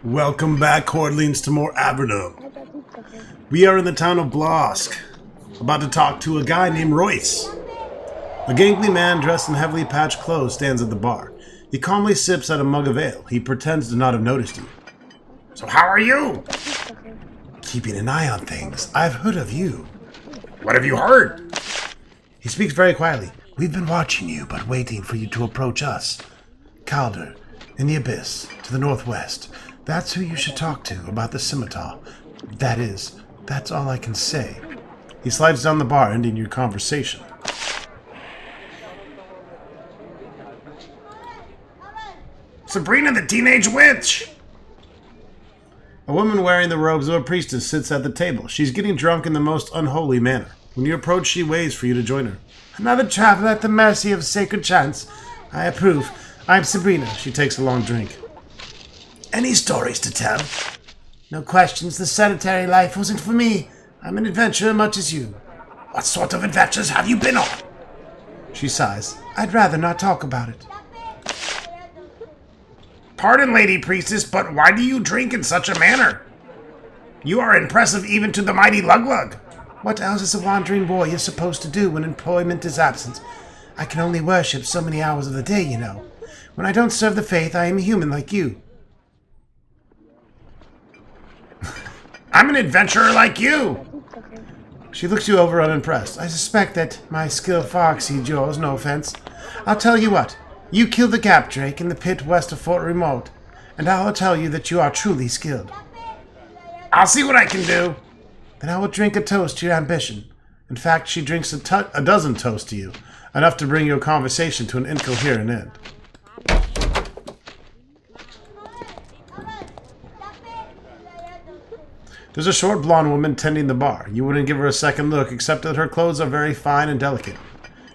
Welcome back, Hordlings, to more Avernum. We are in the town of Blosk, about to talk to a guy named Royce. A gangly man dressed in heavily patched clothes stands at the bar. He calmly sips at a mug of ale. He pretends to not have noticed you. So how are you? Keeping an eye on things. I've heard of you. What have you heard? He speaks very quietly. We've been watching you, but waiting for you to approach us. Calder, in the abyss, to the northwest. That's who you should talk to about the scimitar. That's all I can say. He slides down the bar, ending your conversation. Sabrina the Teenage Witch! A woman wearing the robes of a priestess sits at the table. She's getting drunk in the most unholy manner. When you approach, she waves for you to join her. Another traveler at the mercy of sacred chance. I approve. I'm Sabrina. She takes a long drink. Any stories to tell? No questions. The sedentary life wasn't for me. I'm an adventurer much as you. What sort of adventures have you been on? She sighs. I'd rather not talk about it. Pardon, Lady Priestess, but why do you drink in such a manner? You are impressive even to the mighty Luglug. What else is a wandering warrior supposed to do when employment is absent? I can only worship so many hours of the day, you know. When I don't serve the faith, I am a human like you. I'm an adventurer like you. She looks you over unimpressed. I suspect that my skill far exceeds yours, no offense. I'll tell you what. You killed the gap drake in the pit west of Fort Remote, and I will tell you that you are truly skilled. I'll see what I can do. Then I will drink a toast to your ambition. In fact, she drinks a dozen toasts to you, enough to bring your conversation to an incoherent end. There's a short blonde woman tending the bar. You wouldn't give her a second look, except that her clothes are very fine and delicate,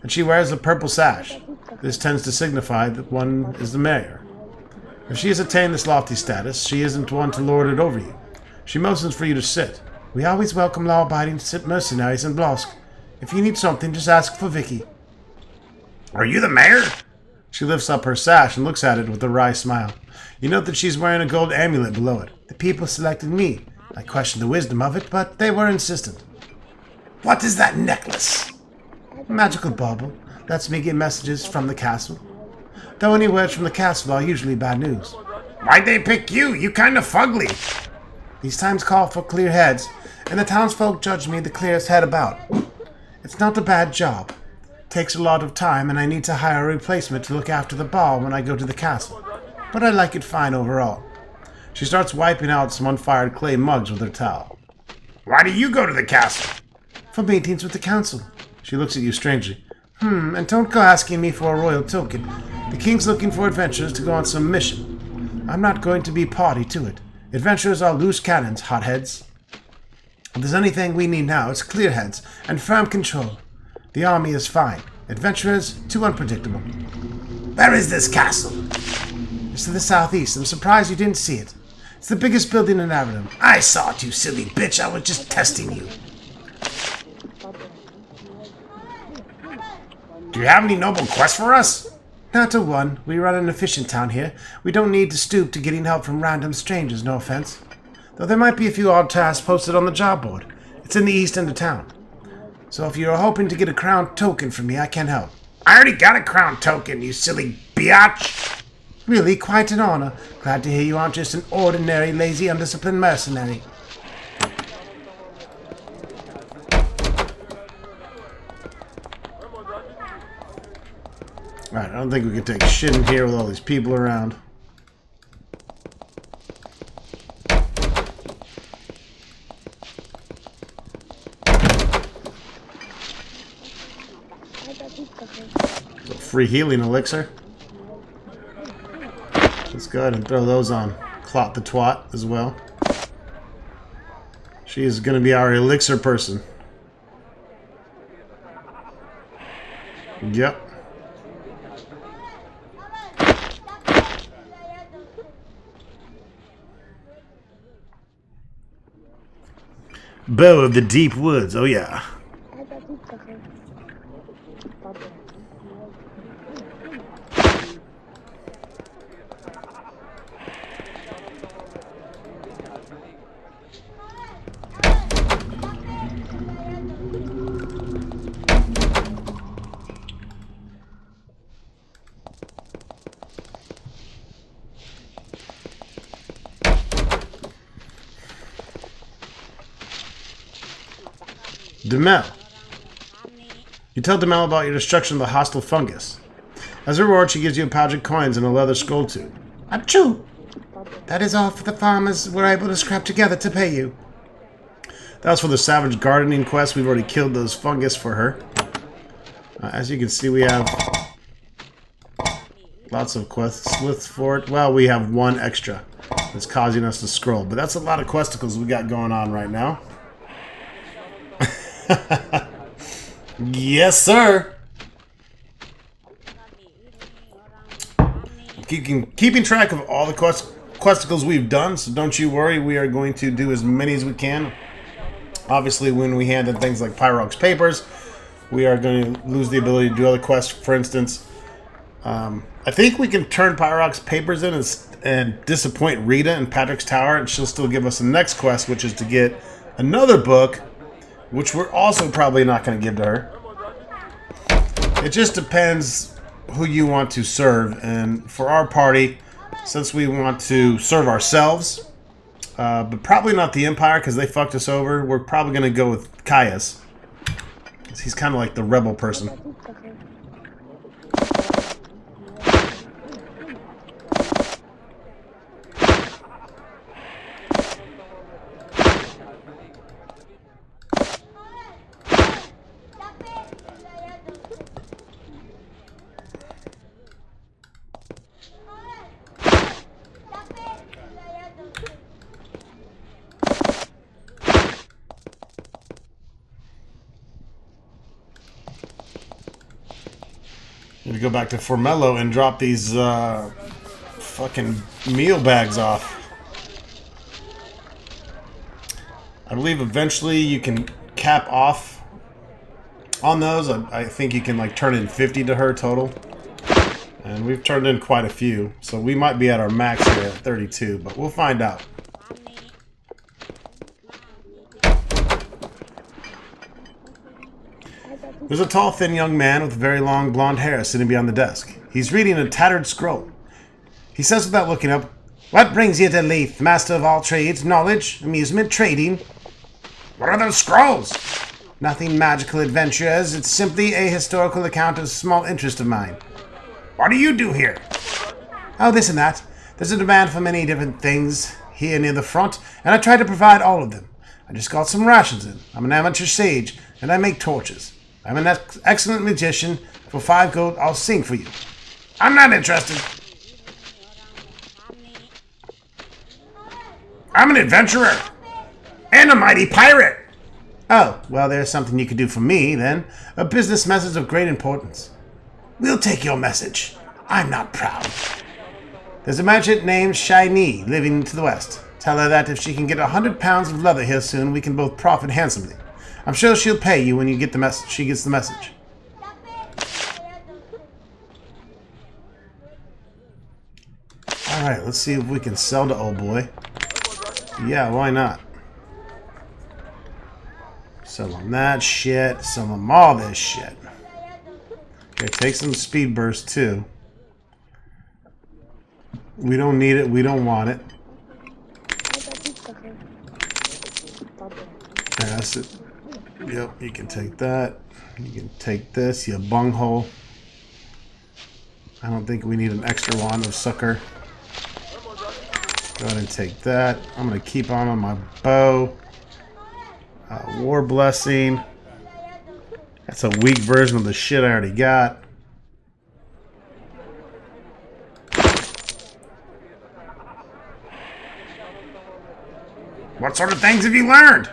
and she wears a purple sash. This tends to signify that one is the mayor. If she has attained this lofty status, she isn't one to lord it over you. She motions for you to sit. We always welcome law-abiding mercenaries in Blosk. If you need something, just ask for Vicky. Are you the mayor? She lifts up her sash and looks at it with a wry smile. You note that she's wearing a gold amulet below it. The people selected me. I questioned the wisdom of it, but they were insistent. What is that necklace? A magical bauble. Lets me get messages from the castle. Though any words from the castle are usually bad news. Why'd they pick you? You kind of fugly. These times call for clear heads, and the townsfolk judge me the clearest head about. It's not a bad job. It takes a lot of time, and I need to hire a replacement to look after the ball when I go to the castle. But I like it fine overall. She starts wiping out some unfired clay mugs with her towel. Why do you go to the castle? For meetings with the council. She looks at you strangely. And don't go asking me for a royal token. The king's looking for adventurers to go on some mission. I'm not going to be party to it. Adventurers are loose cannons, hotheads. If there's anything we need now, it's clear heads and firm control. The army is fine. Adventurers, too unpredictable. Where is this castle? It's to the southeast. I'm surprised you didn't see it. It's the biggest building in Avernum. I saw it, you silly bitch. I was just testing you. Do you have any noble quests for us? Not a one. We run an efficient town here. We don't need to stoop to getting help from random strangers, no offense. Though there might be a few odd tasks posted on the job board. It's in the east end of town. So if you're hoping to get a crown token from me, I can help. I already got a crown token, you silly biatch. Really, quite an honor. Glad to hear you aren't just an ordinary, lazy, undisciplined mercenary. Alright, I don't think we can take shit in here with all these people around. So free healing elixir. Let's go ahead and throw those on Clot the Twat as well. She is going to be our elixir person. Yep. Bow of the Deep Woods, oh yeah. Demel. You tell Demel about your destruction of the hostile fungus. As a reward, she gives you a pouch of coins and a leather scroll tube. Achoo! That is all for the farmers were able to scrap together to pay you. That was for the savage gardening quest. We've already killed those fungus for her. As you can see, we have lots of quests for it. Well, we have one extra that's causing us to scroll. But that's a lot of questicles we got going on right now. Yes, sir. Keeping track of all the questicles we've done, so don't you worry. We are going to do as many as we can. Obviously, when we hand in things like Pyrox papers, we are going to lose the ability to do other quests. For instance, I think we can turn Pyrox papers in and disappoint Rita in Patrick's Tower, and she'll still give us the next quest, which is to get another book, which we're also probably not going to give to her. It just depends who you want to serve, and for our party, since we want to serve ourselves, but probably not the Empire because they fucked us over, we're probably going to go with Caius. He's kind of like the rebel person. Need to go back to Formello and drop these fucking meal bags off. I believe eventually you can cap off on those. I think you can like turn in 50 to her total. And we've turned in quite a few. So we might be at our max here at 32, but we'll find out. There's a tall, thin young man with very long blonde hair sitting behind the desk. He's reading a tattered scroll. He says without looking up, "What brings you to Leith, master of all trades, knowledge, amusement, trading?" "What are those scrolls?" "Nothing magical, adventurers. It's simply a historical account of small interest of mine." "What do you do here?" "Oh, this and that. There's a demand for many different things here near the front, and I try to provide all of them. I just got some rations in. I'm an amateur sage, and I make torches. I'm an excellent magician. For 5 gold, I'll sing for you." "I'm not interested." "I'm an adventurer and a mighty pirate." "Oh, well, there's something you could do for me, then. A business message of great importance." "We'll take your message. I'm not proud." "There's a merchant named Shiny living to the west. Tell her that if she can get 100 pounds of leather here soon, we can both profit handsomely. I'm sure she'll pay you when you get the message. She gets the message." Alright, let's see if we can sell to old boy. Yeah, why not? Sell him that shit. Sell him all this shit. Okay, take some speed burst too. We don't need it. We don't want it. Pass it. Yep, you can take that. You can take this, you bunghole. I don't think we need an extra wand of sucker. Go ahead and take that. I'm going to keep on my bow. War Blessing. That's a weak version of the shit I already got. What sort of things have you learned?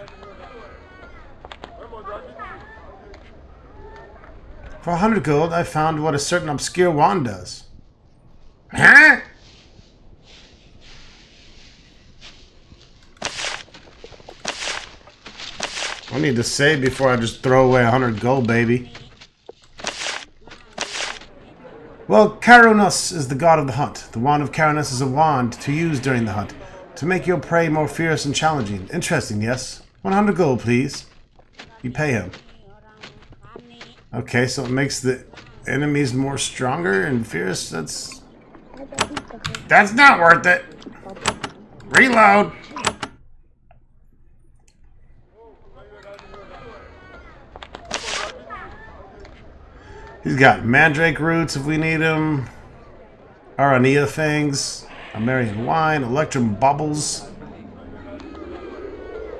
For 100 gold, I found what a certain obscure wand does. Huh? I need to save before I just throw away 100 gold, baby. Well, Caronus is the god of the hunt. The wand of Caronus is a wand to use during the hunt, to make your prey more fierce and challenging. Interesting, yes? 100 gold, please. You pay him. Okay, so it makes the enemies more stronger and fierce. That's not worth it. Reload. He's got mandrake roots if we need them. Aranea things. Amarian wine. Electrum bubbles.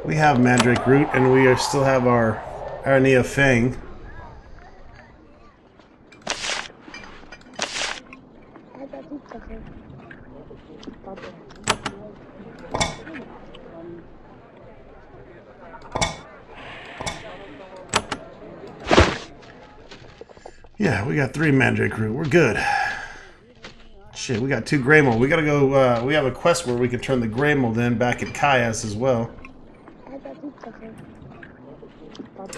We have mandrake root and we still have our Aranea fang. Yeah, we got 3 mandrake root. We're good. Shit, we got 2 gray mold. We gotta go, we have a quest where we can turn the gray mold in back at Kaias as well.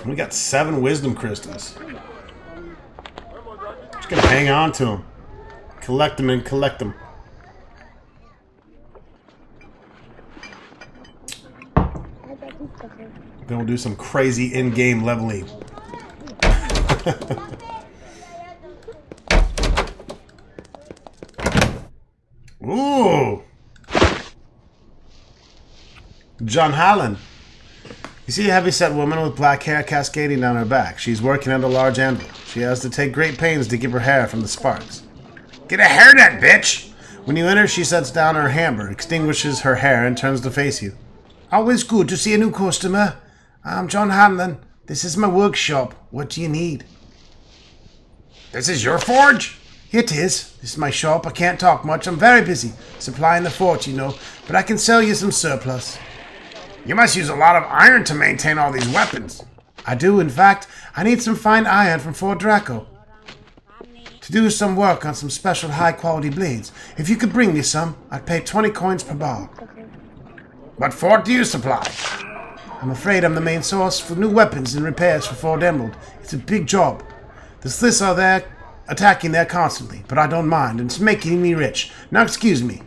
We got 7 wisdom crystals. Just gonna hang on to them. Collect them and collect them. Then we'll do some crazy in-game leveling. Ooh! John Hallen. You see a heavy-set woman with black hair cascading down her back. She's working at a large anvil. She has to take great pains to keep her hair from the sparks. Get a hairnet, bitch! When you enter, she sets down her hammer, extinguishes her hair, and turns to face you. Always good to see a new customer. I'm John Hanlon. This is my workshop. What do you need? This is your forge? It is. This is my shop. I can't talk much. I'm very busy. Supplying the fort, you know. But I can sell you some surplus. You must use a lot of iron to maintain all these weapons. I do, in fact. I need some fine iron from Fort Draco to do some work on some special high-quality blades. If you could bring me some, I'd pay 20 coins per bar. What fort do you supply? I'm afraid I'm the main source for new weapons and repairs for Fort Emerald. It's a big job. The Sliss are there, attacking there constantly, but I don't mind, and it's making me rich. Now excuse me.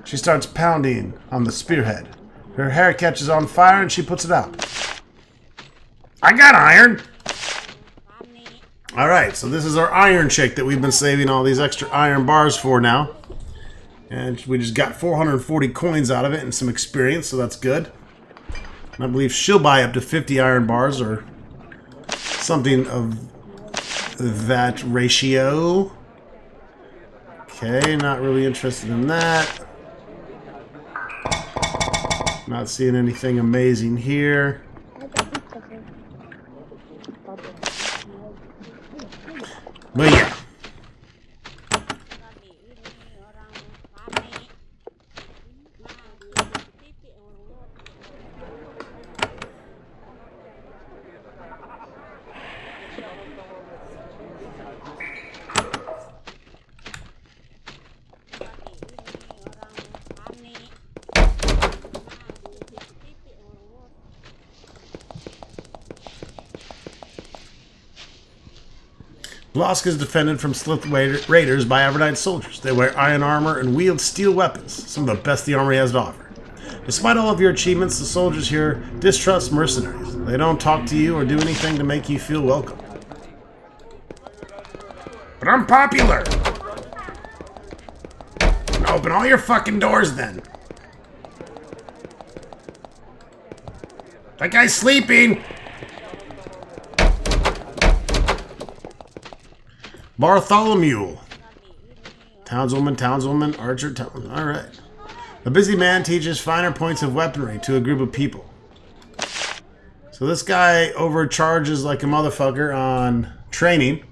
She starts pounding on the spearhead. Her hair catches on fire and she puts it out. I got iron! Alright, so this is our iron shake that we've been saving all these extra iron bars for now. And we just got 440 coins out of it and some experience, so that's good. And I believe she'll buy up to 50 iron bars or something of that ratio. Okay, not really interested in that. Not seeing anything amazing here. But yeah. Blosk is defended from Slith raiders by Avernum soldiers. They wear iron armor and wield steel weapons, some of the best the armory has to offer. Despite all of your achievements, the soldiers here distrust mercenaries. They don't talk to you or do anything to make you feel welcome. But I'm popular! Open all your fucking doors then. That guy's sleeping! Bartholomew. Townswoman, archer, alright. A busy man teaches finer points of weaponry to a group of people. So this guy overcharges like a motherfucker on training.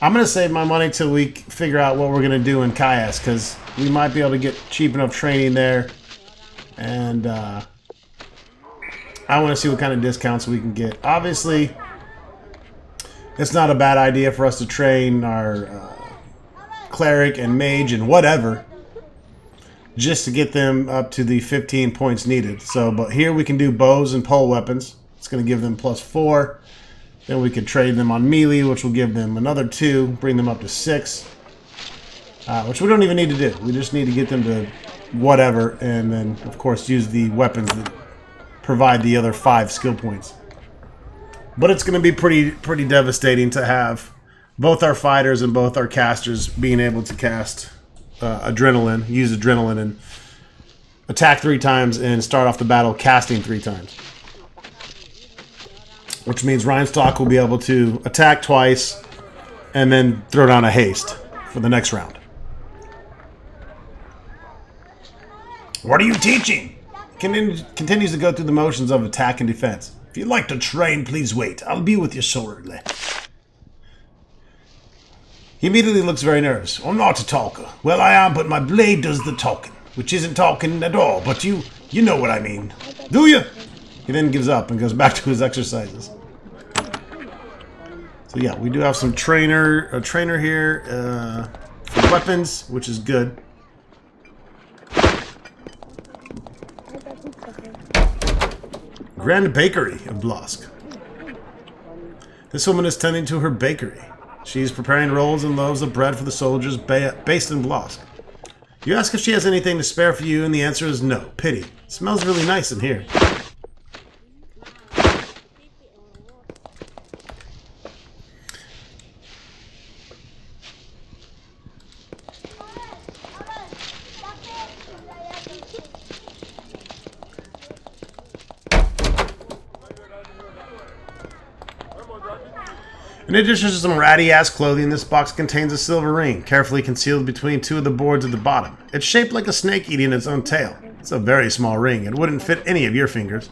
I'm going to save my money till we figure out what we're going to do in Kaias, because we might be able to get cheap enough training there. And I want to see what kind of discounts we can get. Obviously, it's not a bad idea for us to train our cleric and mage and whatever, just to get them up to the 15 points needed. So, but here we can do bows and pole weapons. It's going to give them +4. Then we could trade them on melee, which will give them another 2, bring them up to 6. Which we don't even need to do. We just need to get them to whatever, and then, of course, use the weapons that provide the other 5 skill points. But it's going to be pretty devastating to have both our fighters and both our casters being able to cast adrenaline, use adrenaline, and attack 3 times and start off the battle casting 3 times. which means Reinstock will be able to attack twice and then throw down a haste for the next round. What are you teaching? Continues to go through the motions of attack and defense. If you'd like to train, please wait. I'll be with you shortly. He immediately looks very nervous. I'm not a talker. Well, I am, but my blade does the talking, which isn't talking at all, but you know what I mean. Do you? He then gives up and goes back to his exercises. So yeah, we do have some a trainer here for weapons, which is good. Grand Bakery of Blosk. This woman is tending to her bakery. She's preparing rolls and loaves of bread for the soldiers based in Blosk. You ask if she has anything to spare for you, and the answer is no. Pity. It smells really nice in here. In addition to some ratty-ass clothing, this box contains a silver ring, carefully concealed between two of the boards at the bottom. It's shaped like a snake eating its own tail. It's a very small ring. It wouldn't fit any of your fingers.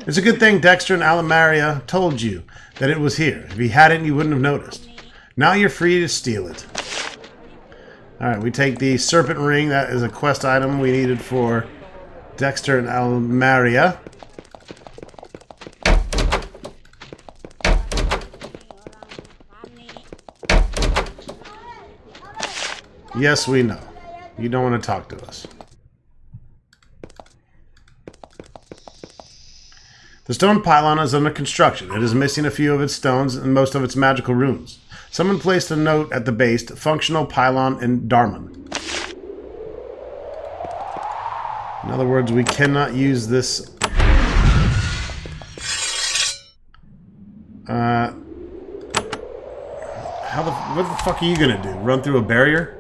It's a good thing Dexter and Alamaria told you that it was here. If he hadn't, you wouldn't have noticed. Now you're free to steal it. Alright, we take the serpent ring. That is a quest item we needed for Dexter and Alamaria. Yes, we know. You don't want to talk to us. The stone pylon is under construction. It is missing a few of its stones and most of its magical runes. Someone placed a note at the base, functional pylon in Darman. In other words, we cannot use this. What the fuck are you gonna do? Run through a barrier?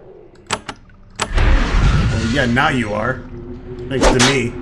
Well, yeah, now you are. Thanks to me.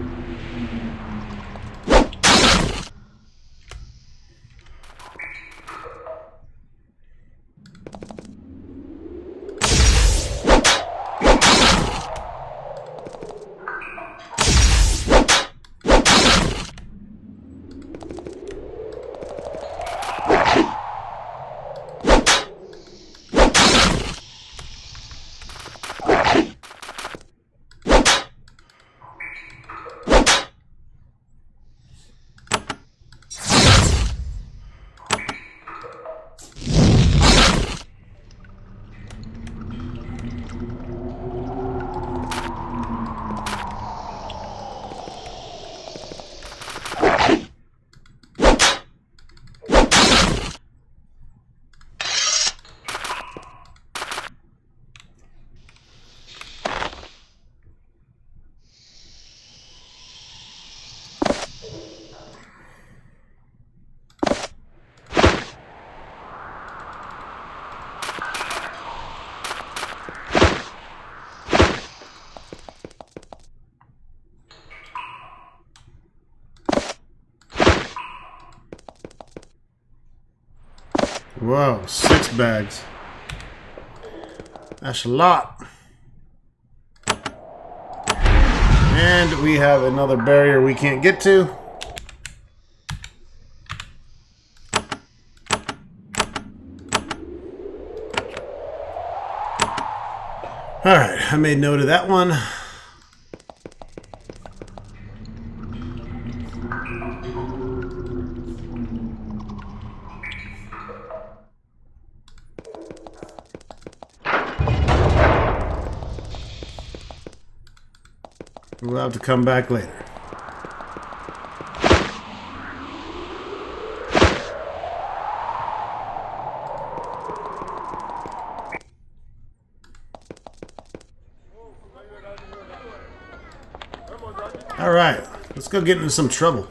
Whoa, 6 bags. That's a lot. And we have another barrier we can't get to. Alright, I made note of that one. We'll have to come back later. All right, let's go get into some trouble.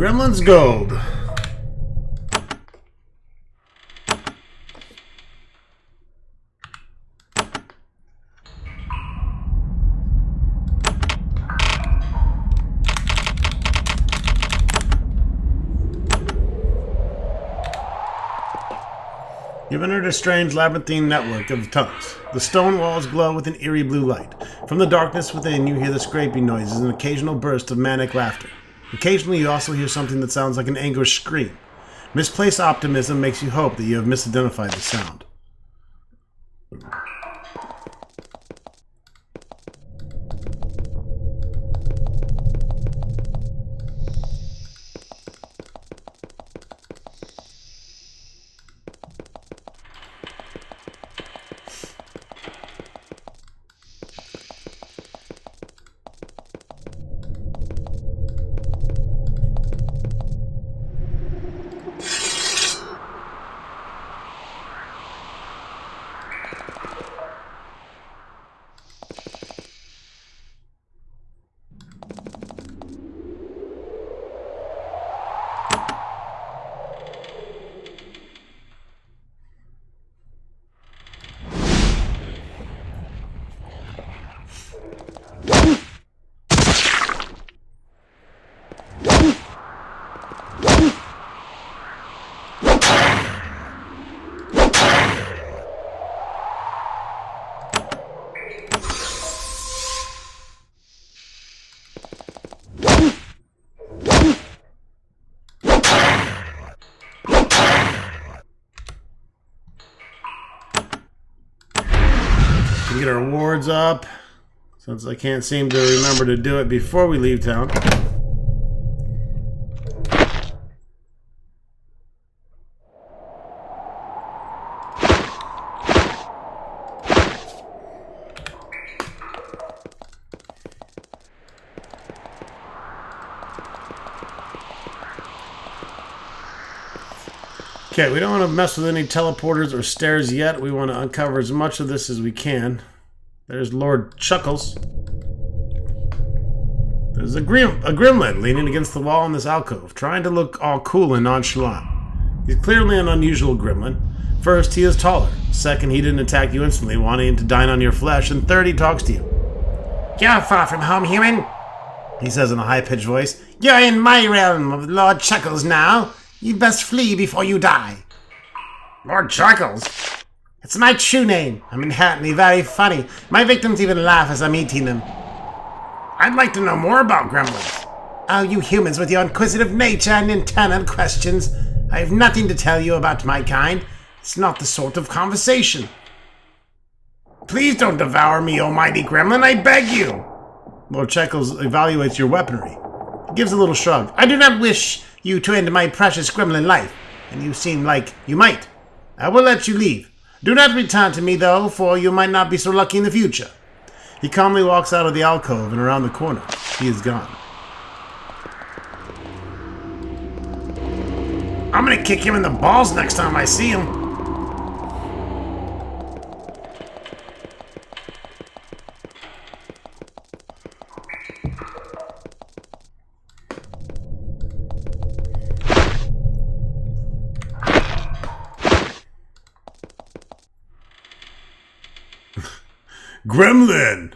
Gremlin's gold. You've entered a strange labyrinthine network of tunnels. The stone walls glow with an eerie blue light. From the darkness within, you hear the scraping noises and an occasional burst of manic laughter. Occasionally, you also hear something that sounds like an anguished scream. Misplaced optimism makes you hope that you have misidentified the sound. Get our rewards up, since I can't seem to remember to do it before we leave town. Okay, we don't want to mess with any teleporters or stairs yet. We want to uncover as much of this as we can. There's Lord Chuckles. There's a gremlin leaning against the wall in this alcove, trying to look all cool and nonchalant. He's clearly an unusual gremlin. First, he is taller. Second, he didn't attack you instantly, wanting to dine on your flesh. And third, he talks to you. "You're far from home, human," he says in a high-pitched voice. "You're in my realm of Lord Chuckles now. You'd best flee before you die." "Lord Chuckles? It's my true name. I'm inherently very funny. My victims even laugh as I'm eating them." "I'd like to know more about gremlins." "Oh, you humans with your inquisitive nature and internal questions. I have nothing to tell you about my kind. It's not the sort of conversation." "Please don't devour me, almighty gremlin, I beg you." Lord Chuckles evaluates your weaponry. He gives a little shrug. "I do not wish you to end my precious gremlin life, and you seem like you might. I will let you leave. Do not return to me, though, for you might not be so lucky in the future." He calmly walks out of the alcove and around the corner. He is gone. "I'm gonna kick him in the balls next time I see him." Gremlin!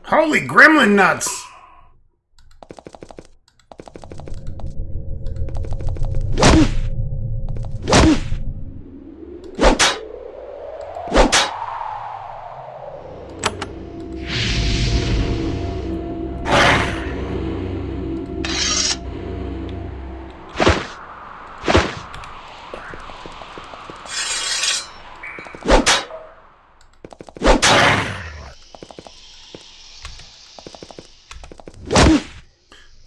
Holy gremlin nuts!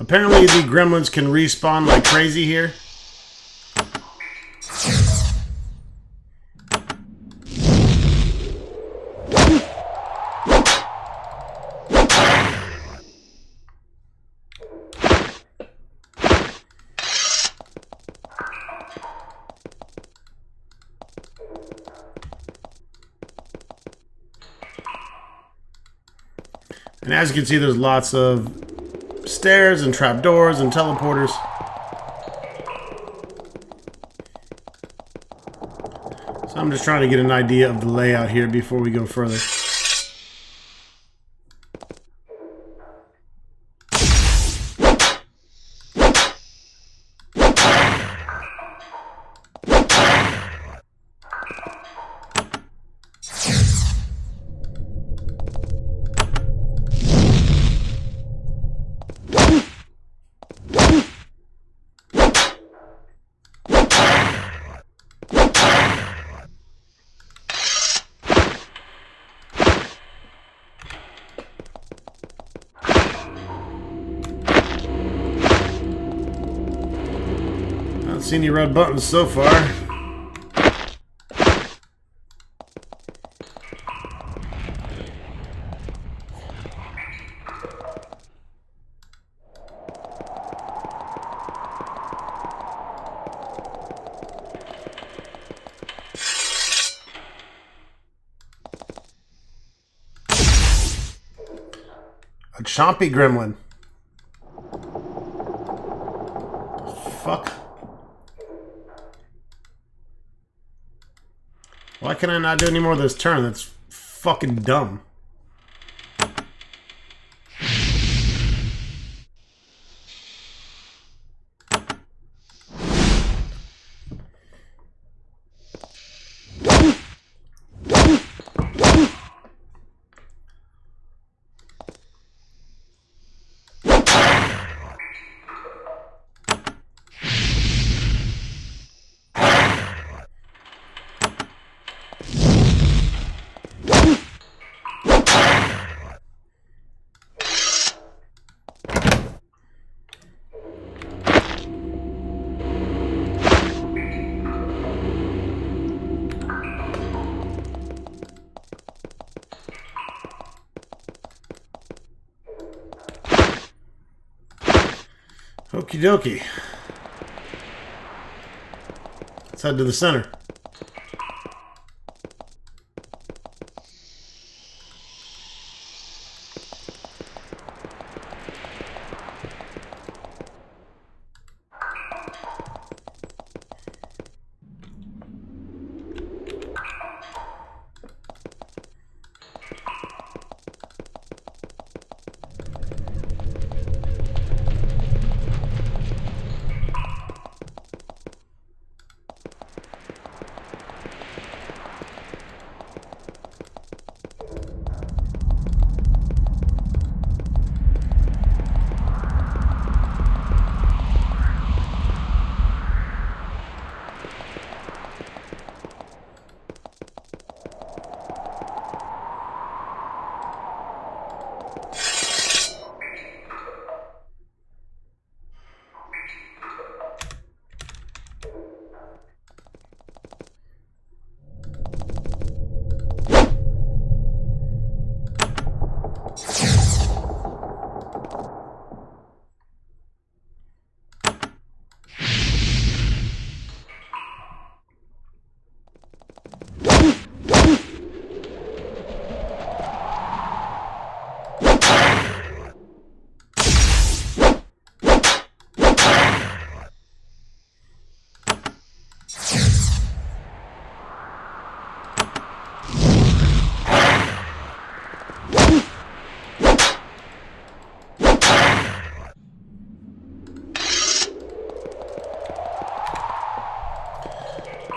Apparently the gremlins can respawn like crazy here. And as you can see, there's lots of stairs and trapdoors and teleporters. So I'm just trying to get an idea of the layout here before we go further. Not seen any red buttons so far. A chompy gremlin. Fuck. Why can I not do any more of this turn? That's fucking dumb. Okie dokie. Let's head to the center.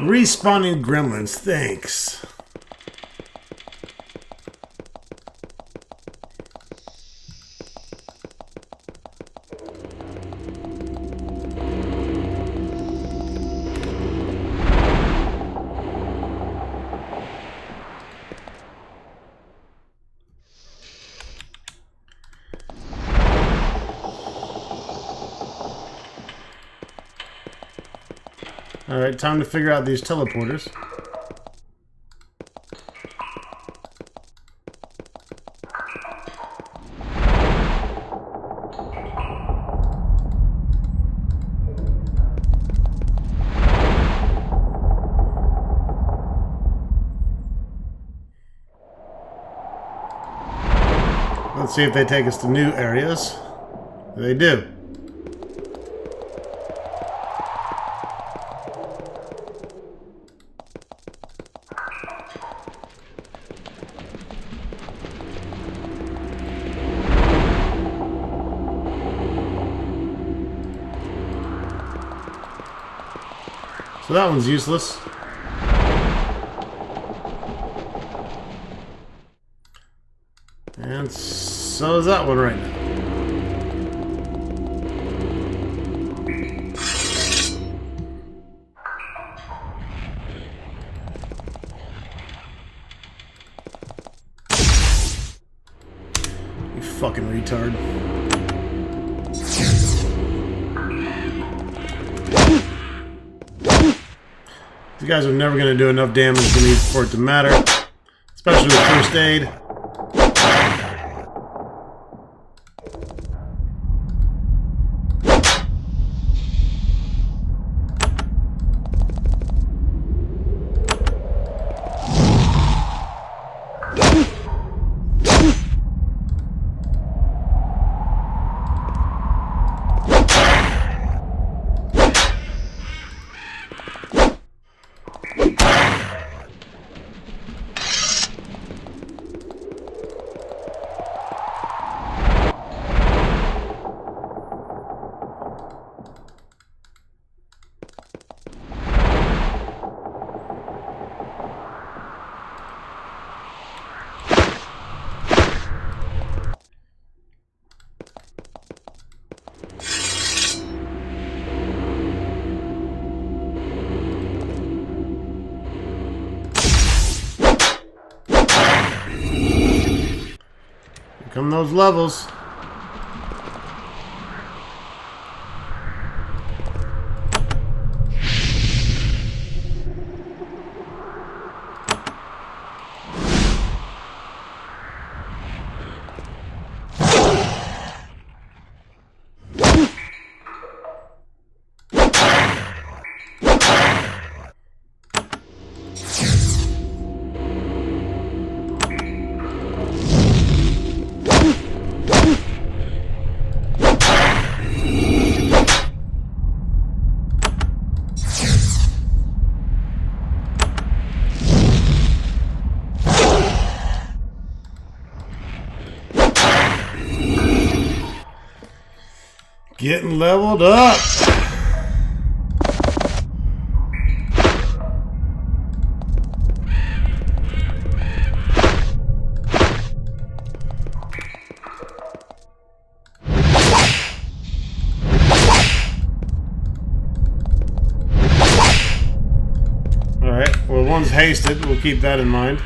Respawning gremlins, thanks. Alright, time to figure out these teleporters. Let's see if they take us to new areas. They do. So that one's useless. And so is that one right now. You fucking retard. These guys are never going to do enough damage for it to matter. Especially with first aid. Come those levels. Getting leveled up. Alright, well, one's hasted. We'll keep that in mind.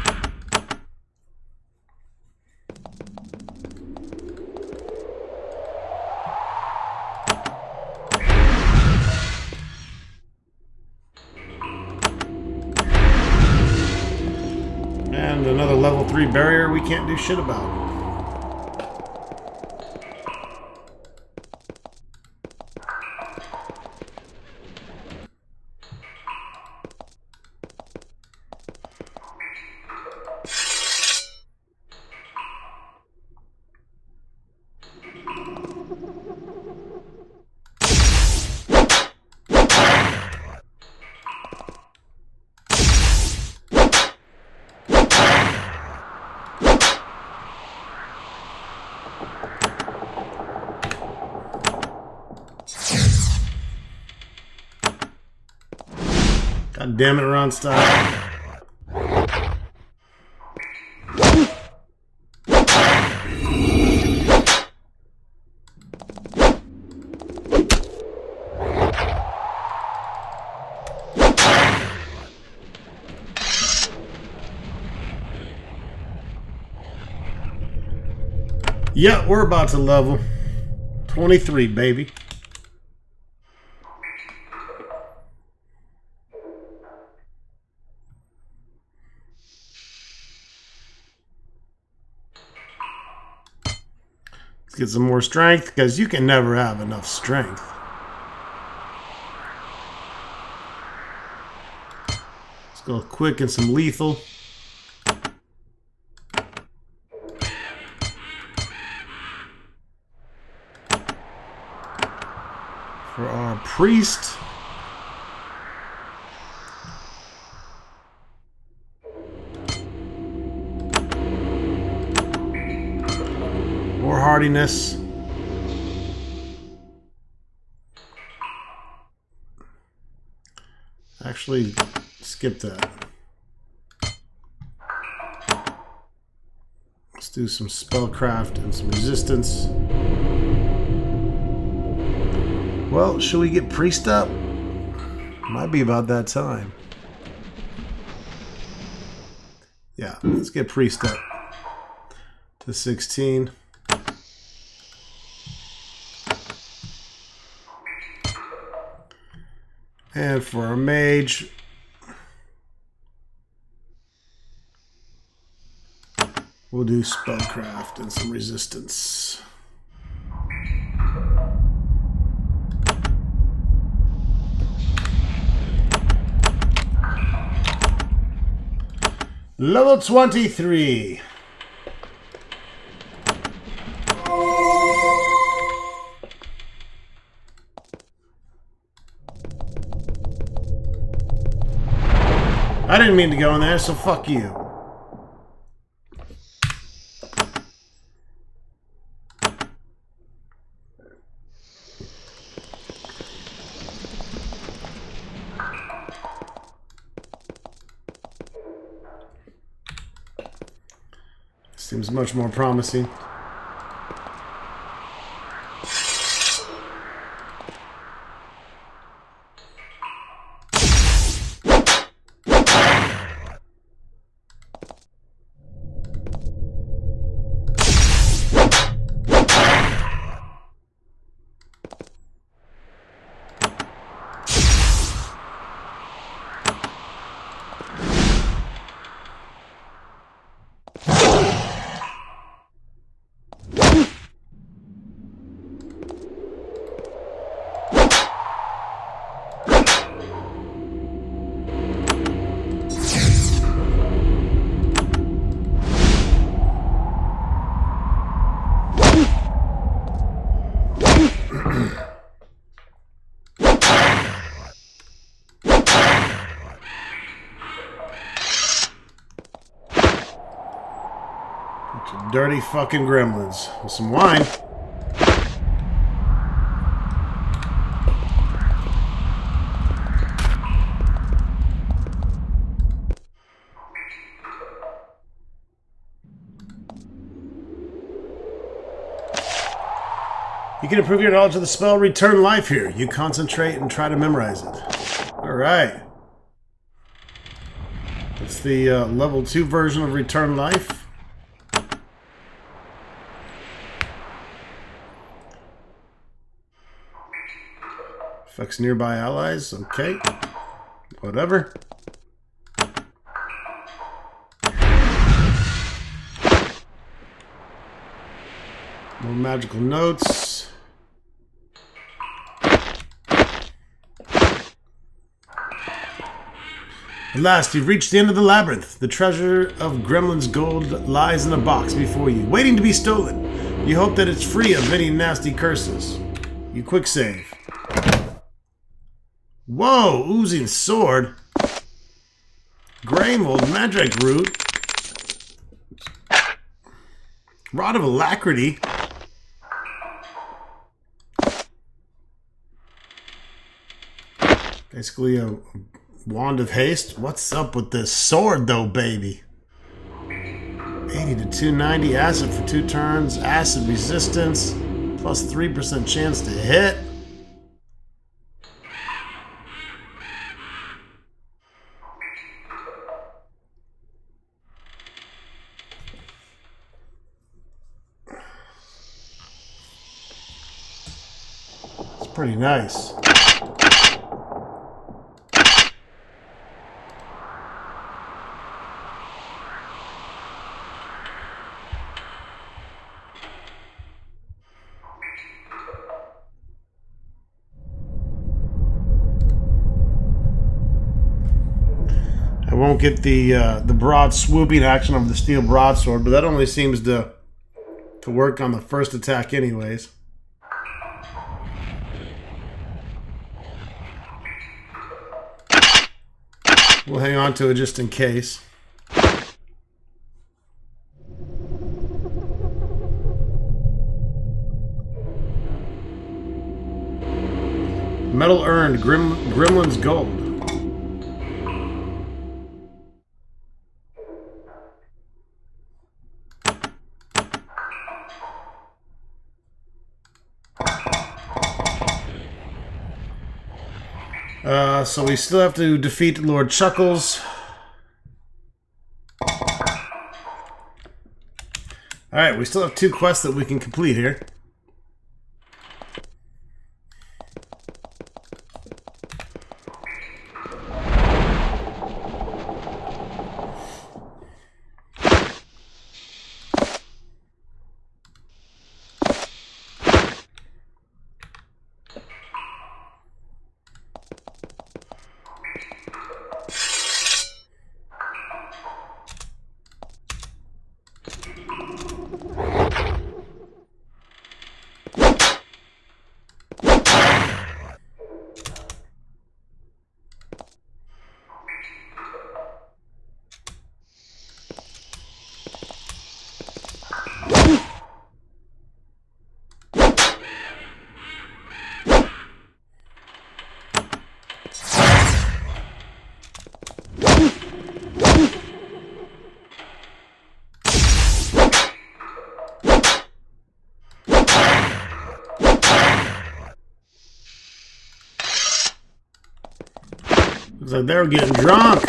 And another level 3 barrier we can't do shit about. God damn it, Ron, stop. Yeah, we're about to level 23, baby. get some more strength, because you can never have enough strength. Let's go quick and some lethal. For our priest. More hardiness. Actually, skip that. Let's do some spellcraft and some resistance. Well, should we get priest up? Might be about that time. Yeah, let's get priest up to 16. And for our mage, we'll do spellcraft and some resistance. Level 23. I didn't mean to go in there, so fuck you. Seems much more promising. Dirty fucking gremlins. With some wine. You can improve your knowledge of the spell Return Life here. You concentrate and try to memorize it. Alright. It's the level 2 version of Return Life. Affects nearby allies. Okay. Whatever. More magical notes. At last, you've reached the end of the labyrinth. The treasure of Gremlin's gold lies in a box before you, waiting to be stolen. You hope that it's free of any nasty curses. You quick save. Whoa, oozing sword. Grey mold, magic root. Rod of alacrity. Basically a wand of haste. What's up with this sword though, baby? 80 to 290, acid for 2 turns, acid resistance, plus 3% chance to hit. Pretty nice. won't get the broad swooping action of the steel broadsword, but that only seems to work on the first attack anyways. We'll hang on to it just in case. Medal earned, Gremlin's gold. So we still have to defeat Lord Chuckles. Alright, we still have 2 quests that we can complete here. Looks like they were getting drunk.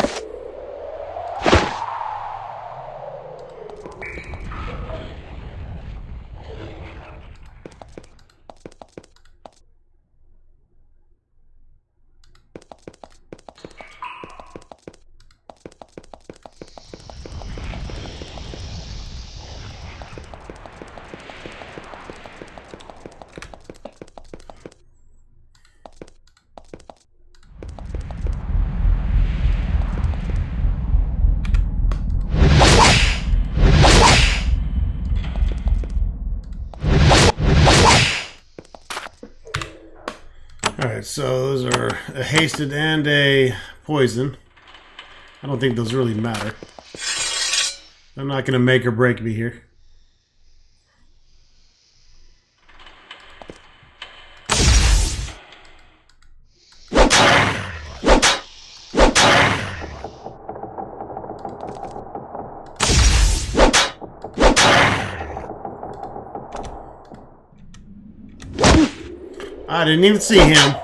Alright, so those are a hasted and a poison. I don't think those really matter. They're not going to make or break me here. I didn't even see him.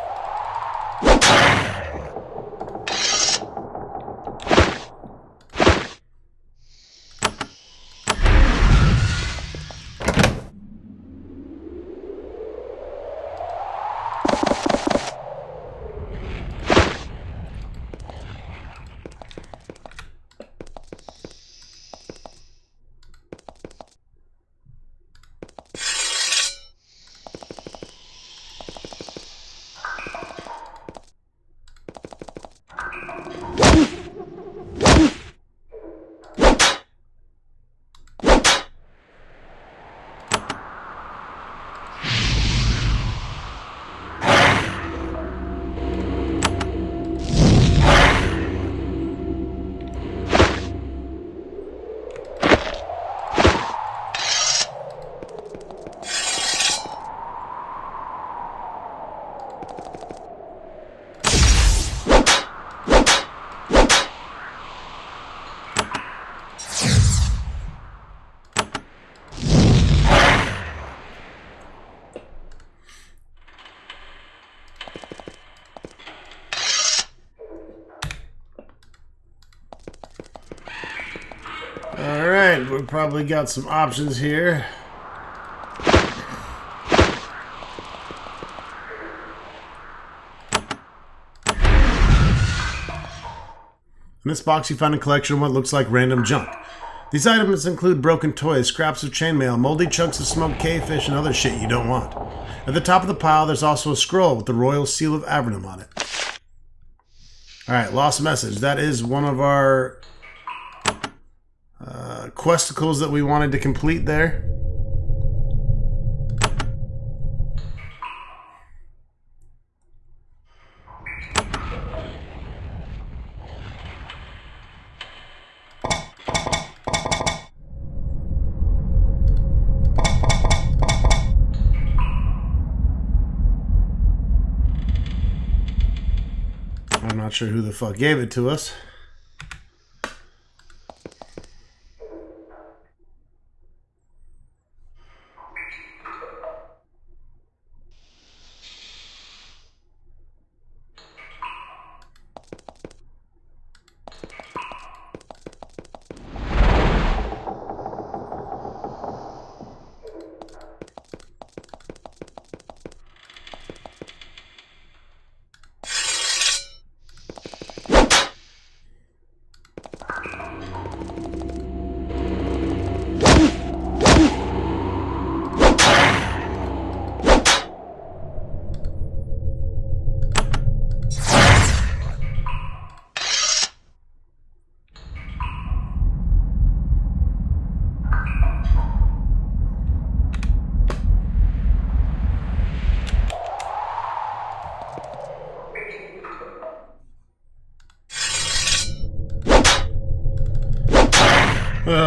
Alright, we've probably got some options here. In this box you find a collection of what looks like random junk. These items include broken toys, scraps of chainmail, moldy chunks of smoked cavefish, and other shit you don't want. At the top of the pile there's also a scroll with the royal seal of Avernum on it. Alright, lost message. That is one of our questicles that we wanted to complete there. I'm not sure who the fuck gave it to us.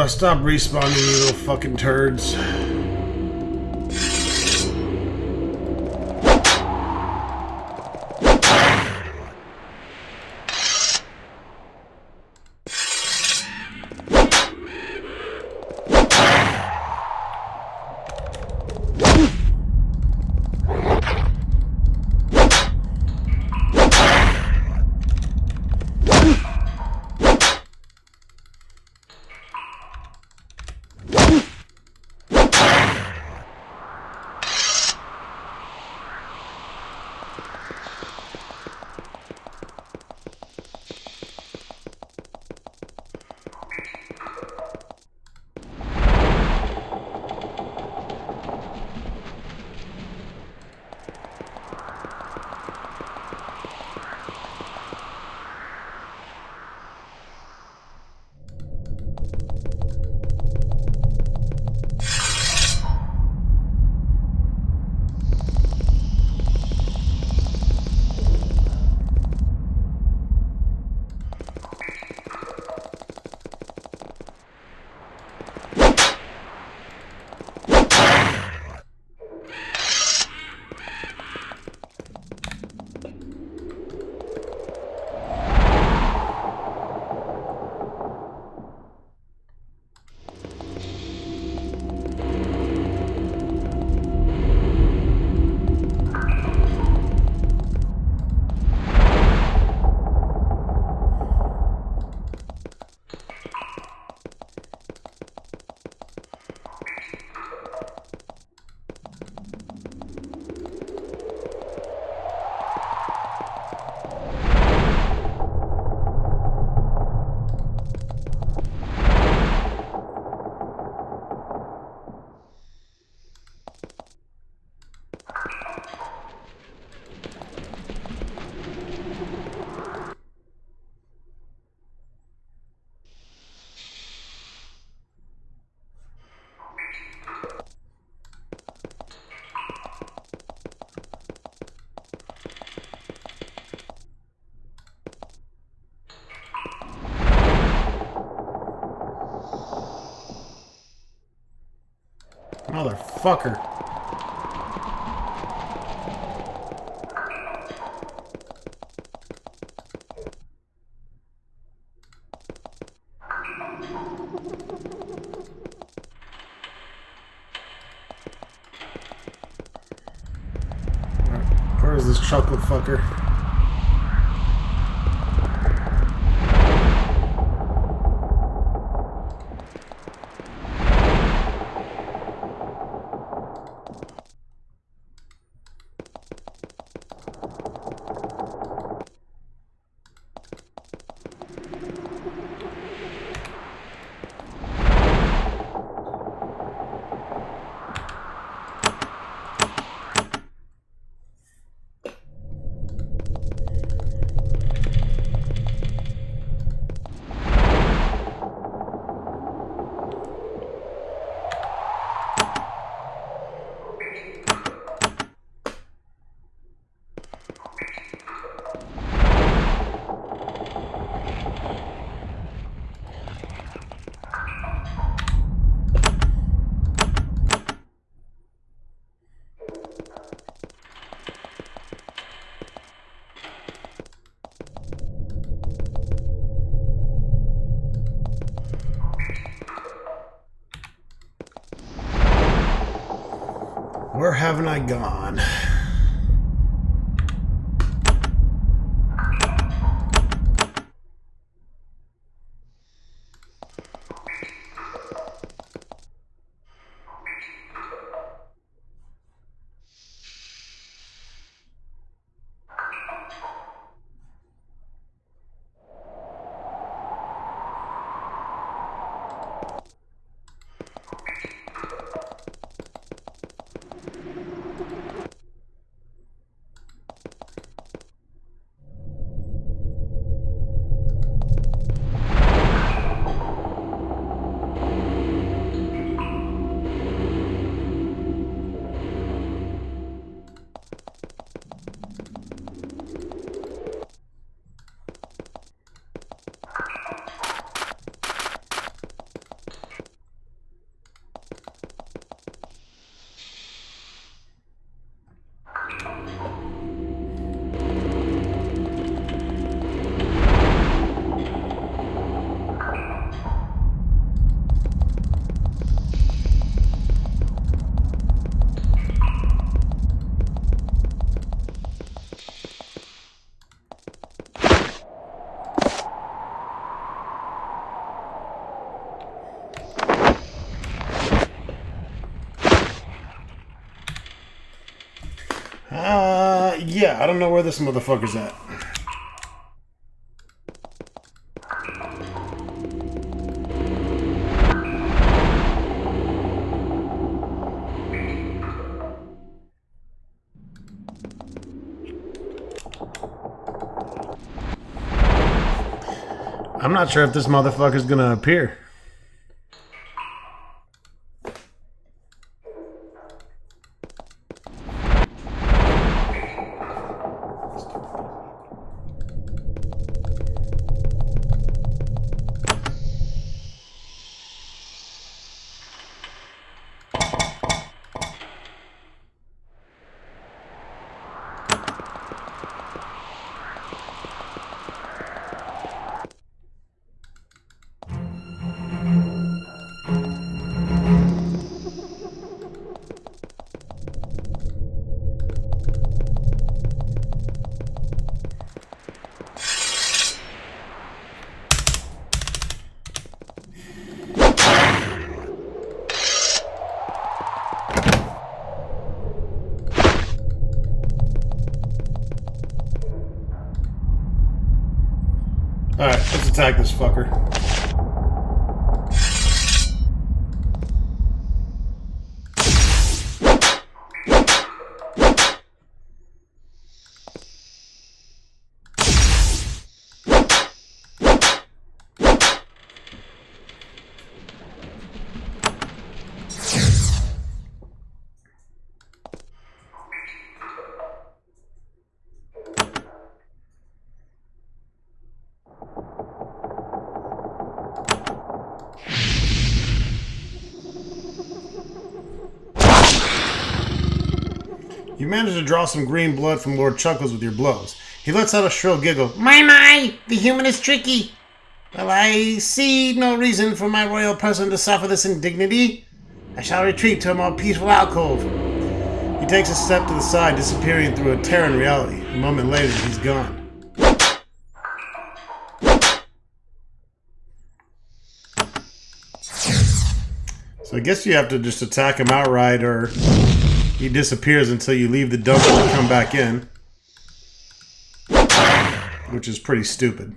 Stop respawning, you little fucking turds. Motherfucker. Where is this chocolate fucker? Where haven't I gone? Yeah, I don't know where this motherfucker's at. I'm not sure if this motherfucker's gonna appear. Alright, let's attack this fucker. You managed to draw some green blood from Lord Chuckles with your blows. He lets out a shrill giggle. My! The human is tricky! Well, I see no reason for my royal person to suffer this indignity. I shall retreat to a more peaceful alcove. He takes a step to the side, disappearing through a Terran reality. A moment later, he's gone. So I guess you have to just attack him outright, or he disappears until you leave the dungeon and come back in. Which is pretty stupid.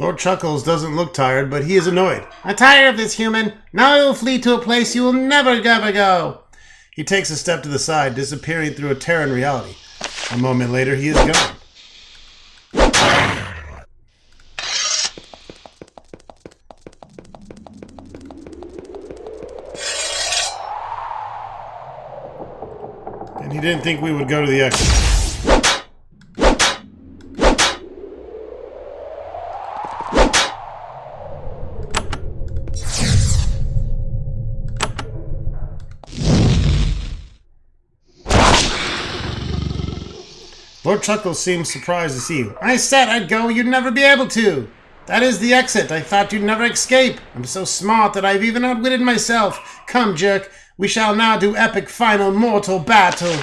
Lord Chuckles doesn't look tired, but he is annoyed. I'm tired of this, human. Now I will flee to a place you will never ever go. He takes a step to the side, disappearing through a tear in reality. A moment later, he is gone. And he didn't think we would go to the exit. Lord Chuckles seems surprised to see you. I said I'd go, you'd never be able to. That is the exit. I thought you'd never escape. I'm so smart that I've even outwitted myself. Come, jerk. We shall now do epic final mortal battle.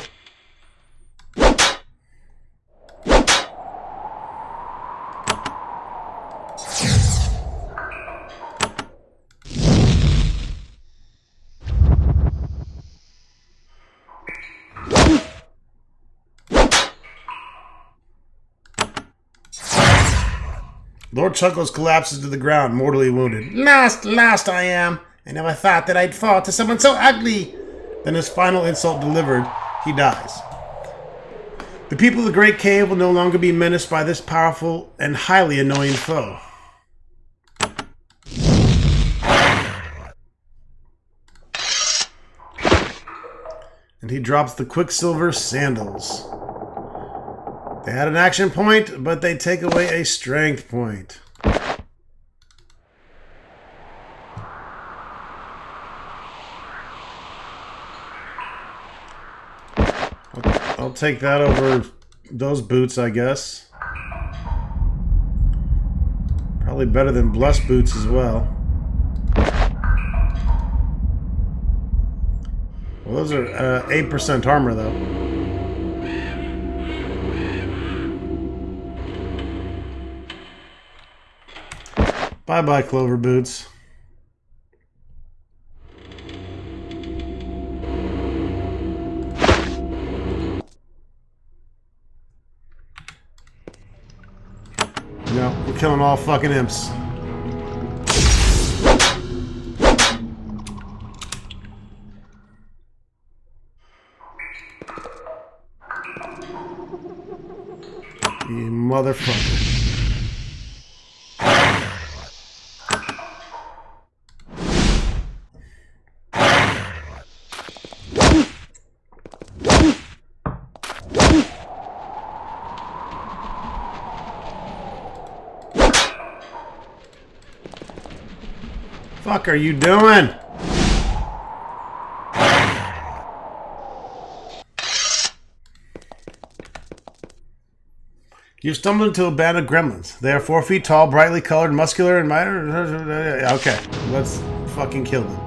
Lord Chuckles collapses to the ground, mortally wounded. Last I am. I never thought that I'd fall to someone so ugly. Then his final insult delivered, he dies. The people of the Great Cave will no longer be menaced by this powerful and highly annoying foe. And he drops the Quicksilver Sandals. They had an action point, but they take away a strength point. I'll take that over those boots, I guess. Probably better than Blosk boots as well. Well, those are 8% armor, though. Bye-bye, Clover Boots. No, we're killing all fucking imps. You motherfucker. Fuck are you doing? You've stumbled into a band of gremlins. They are 4 feet tall, brightly colored, muscular, and minor. Okay, let's fucking kill them.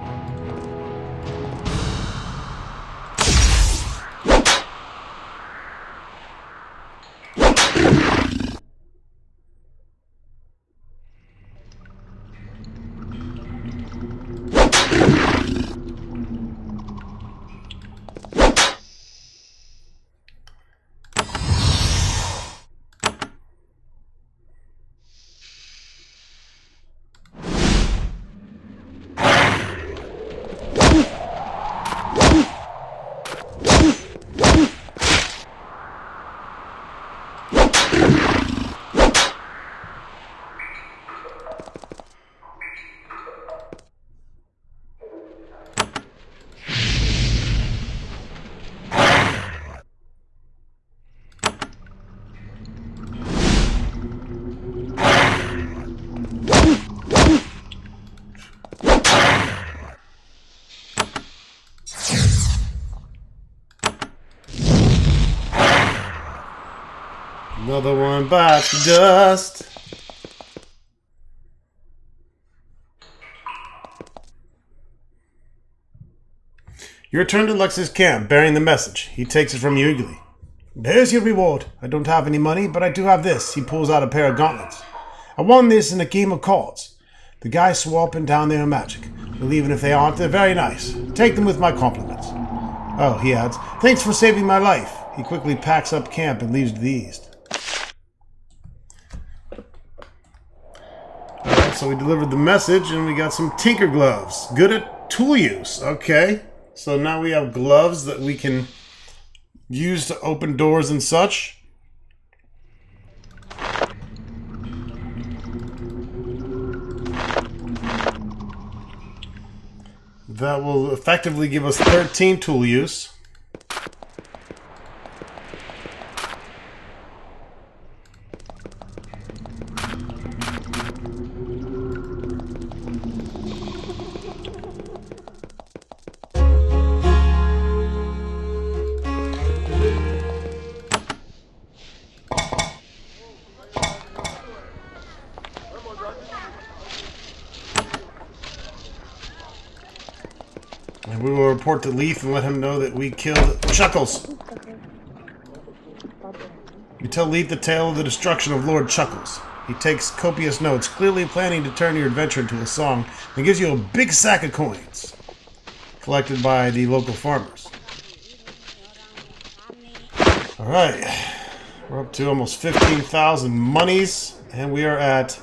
Another one bites the dust. You return to Lux's camp, bearing the message. He takes it from you eagerly. There's your reward. I don't have any money, but I do have this. He pulls out a pair of gauntlets. I won this in a game of cards. The guys swore up and down they are magic. Well, even if they aren't, they're very nice. Take them with my compliments. Oh, he adds, thanks for saving my life. He quickly packs up camp and leaves to the east. so we delivered the message and we got some tinker gloves. Good at tool use. Okay. So now we have gloves that we can use to open doors and such. That will effectively give us 13 tool use. And we will report to Leaf and let him know that we killed Chuckles. You tell Leaf the tale of the destruction of Lord Chuckles. He takes copious notes, clearly planning to turn your adventure into a song, and gives you a big sack of coins, collected by the local farmers. Alright, we're up to almost 15,000 monies, and we are at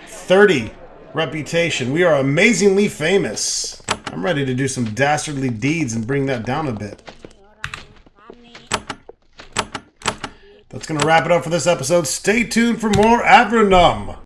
30 reputation. We are amazingly famous. I'm ready to do some dastardly deeds and bring that down a bit. That's going to wrap it up for this episode. Stay tuned for more Avernum.